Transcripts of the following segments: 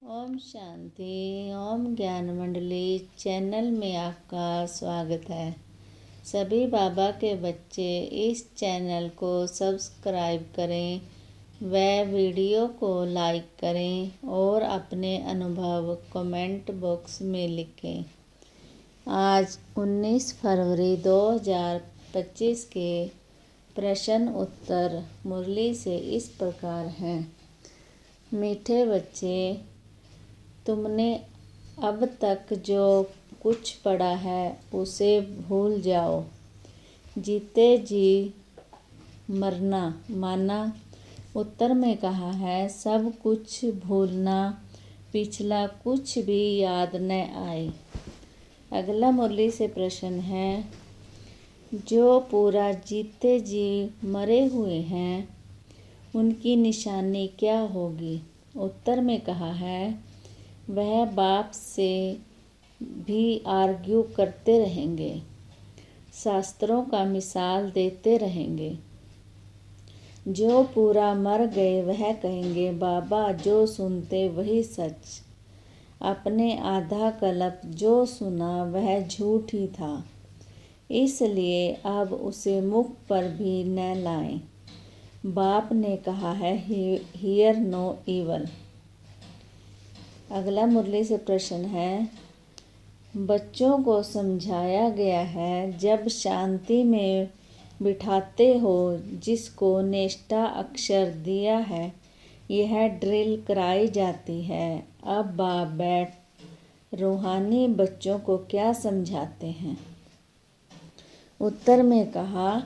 ओम शांति। ओम ज्ञान मंडली चैनल में आपका स्वागत है। सभी बाबा के बच्चे इस चैनल को सब्सक्राइब करें व वीडियो को लाइक करें और अपने अनुभव कमेंट बॉक्स में लिखें। आज 19 फरवरी 2025 के प्रश्न उत्तर मुरली से इस प्रकार हैं। मीठे बच्चे, तुमने अब तक जो कुछ पढ़ा है उसे भूल जाओ। जीते जी मरना माना। उत्तर में कहा है, सब कुछ भूलना, पिछला कुछ भी याद न आए। अगला मुरली से प्रश्न है, जो पूरा जीते जी मरे हुए हैं उनकी निशानी क्या होगी। उत्तर में कहा है, वह बाप से भी आर्ग्यू करते रहेंगे, शास्त्रों का मिसाल देते रहेंगे। जो पूरा मर गए वह कहेंगे, बाबा जो सुनते वही सच। अपने आधा कल्प जो सुना वह झूठ ही था, इसलिए अब उसे मुख पर भी न लाएं। बाप ने कहा है, हियर नो इवल। अगला मुरली से प्रश्न है, बच्चों को समझाया गया है, जब शांति में बिठाते हो जिसको नेष्टा अक्षर दिया है, यह ड्रिल कराई जाती है। अब बाप बैठ रूहानी बच्चों को क्या समझाते हैं। उत्तर में कहा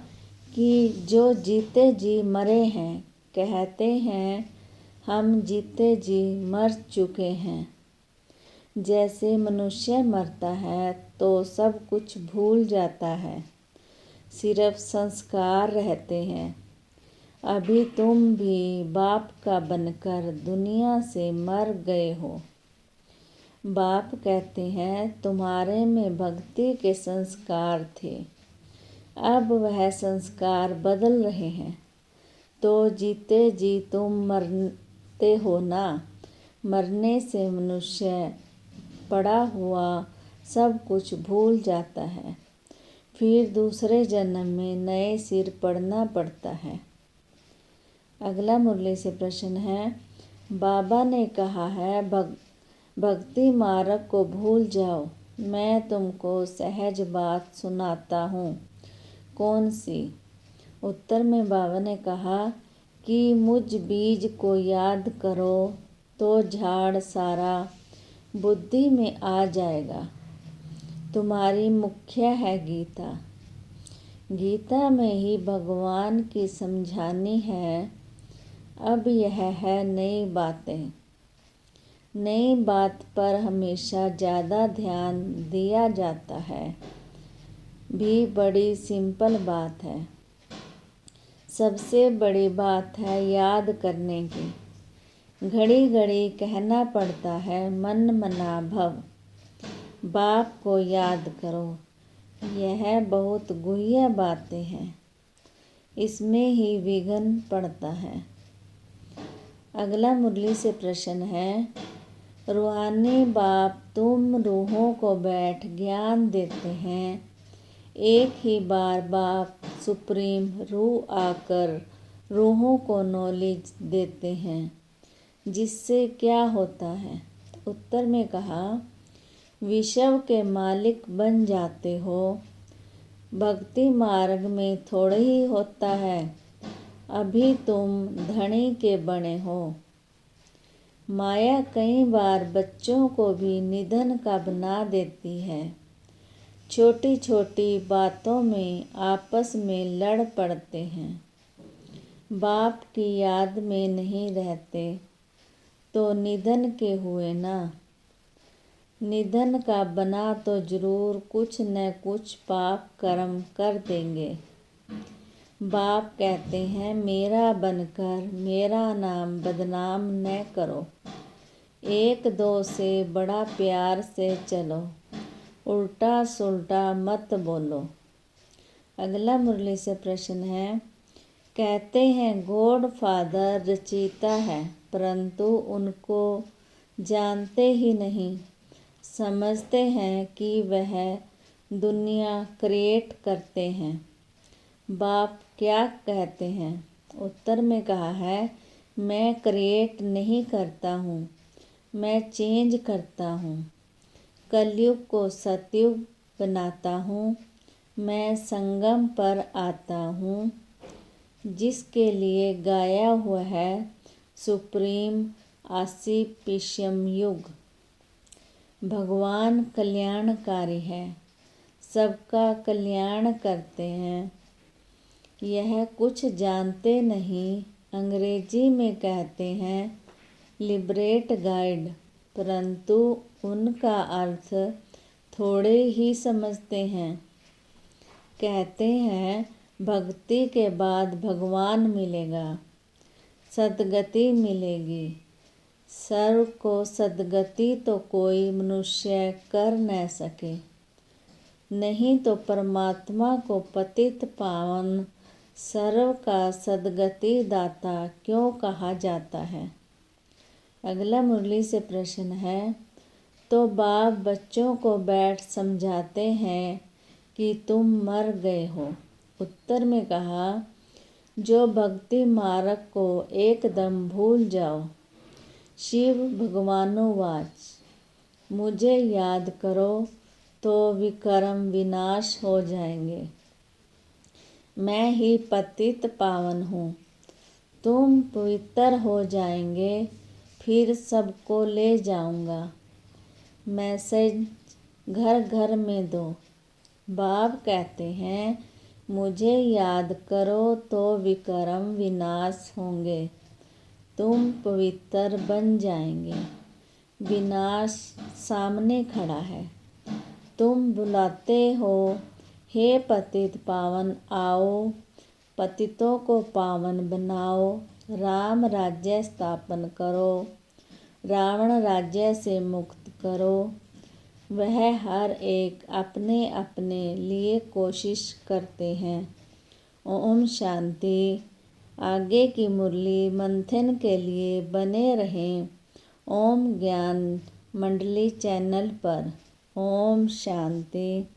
कि जो जीते जी मरे हैं कहते हैं, हम जीते जी मर चुके हैं। जैसे मनुष्य मरता है तो सब कुछ भूल जाता है, सिर्फ संस्कार रहते हैं। अभी तुम भी बाप का बनकर दुनिया से मर गए हो। बाप कहते हैं, तुम्हारे में भक्ति के संस्कार थे, अब वह संस्कार बदल रहे हैं, तो जीते जी तुम मरते हो ना। मरने से मनुष्य पड़ा हुआ सब कुछ भूल जाता है, फिर दूसरे जन्म में नए सिर पड़ना पड़ता है। अगला मुरली से प्रश्न है, बाबा ने कहा है, भक्ति मार्ग को भूल जाओ। मैं तुमको सहज बात सुनाता हूँ। कौन सी। उत्तर में बाबा ने कहा कि मुझ बीज को याद करो तो झाड़ सारा बुद्धि में आ जाएगा। तुम्हारी मुख्य है गीता। गीता में ही भगवान की समझानी है। अब यह है नई बातें। नई बात पर हमेशा ज़्यादा ध्यान दिया जाता है, भी बड़ी सिंपल बात है। सबसे बड़ी बात है याद करने की। घड़ी घड़ी कहना पड़ता है, मन मना भव। बाप को याद करो। यह बहुत गुह्य बातें हैं, इसमें ही विघ्न पड़ता है। अगला मुरली से प्रश्न है, रूहानी बाप तुम रूहों को बैठ ज्ञान देते हैं। एक ही बार बाप सुप्रीम रूह आकर रूहों को नॉलेज देते हैं, जिससे क्या होता है। उत्तर में कहा, विश्व के मालिक बन जाते हो। भक्ति मार्ग में थोड़ा ही होता है, अभी तुम धनी के बने हो। माया कई बार बच्चों को भी निधन का बना देती है। छोटी छोटी बातों में आपस में लड़ पड़ते हैं। बाप की याद में नहीं रहते तो निधन के हुए ना। निधन का बना तो जरूर कुछ न कुछ पाप कर्म कर देंगे। बाप कहते हैं, मेरा बनकर मेरा नाम बदनाम न करो। एक दो से बड़ा प्यार से चलो, उल्टा सुल्टा मत बोलो। अगला मुरली से प्रश्न है, कहते हैं गॉड फादर रचयिता है, परंतु उनको जानते ही नहीं, समझते हैं कि वह दुनिया क्रिएट करते हैं। बाप क्या कहते हैं? उत्तर में कहा है, मैं क्रिएट नहीं करता हूँ, मैं चेंज करता हूँ। कलयुग को सतयुग बनाता हूँ, मैं संगम पर आता हूँ। जिसके लिए गाया हुआ है सुप्रीम आसिपिशम युग। भगवान कल्याणकारी है, सबका कल्याण करते हैं। यह कुछ जानते नहीं, अंग्रेजी में कहते हैं लिबरेट गाइड, परंतु उनका अर्थ थोड़े ही समझते हैं। कहते हैं भक्ति के बाद भगवान मिलेगा, सद्गति मिलेगी। सर्व को सद्गति तो कोई मनुष्य कर न सके, नहीं तो परमात्मा को पतित पावन सर्व का सद्गति दाता क्यों कहा जाता है। अगला मुरली से प्रश्न है, तो बाप बच्चों को बैठ समझाते हैं कि तुम मर गए हो। उत्तर में कहा, जो भक्ति मार्ग को एकदम भूल जाओ। शिव भगवानुवाच, मुझे याद करो तो विकर्म विनाश हो जाएंगे। मैं ही पतित पावन हूँ, तुम पवित्र हो जाएंगे, फिर सबको ले जाऊंगा। मैसेज घर घर में दो। बाप कहते हैं, मुझे याद करो तो विकर्म विनाश होंगे, तुम पवित्र बन जाएंगे। विनाश सामने खड़ा है, तुम बुलाते हो, हे पतित पावन आओ, पतितों को पावन बनाओ, राम राज्य स्थापन करो, रावण राज्य से मुक्त करो। वह हर एक अपने अपने लिए कोशिश करते हैं। ओम शांति। आगे की मुरली मंथन के लिए बने रहें ओम ज्ञान मंडली चैनल पर। ओम शांति।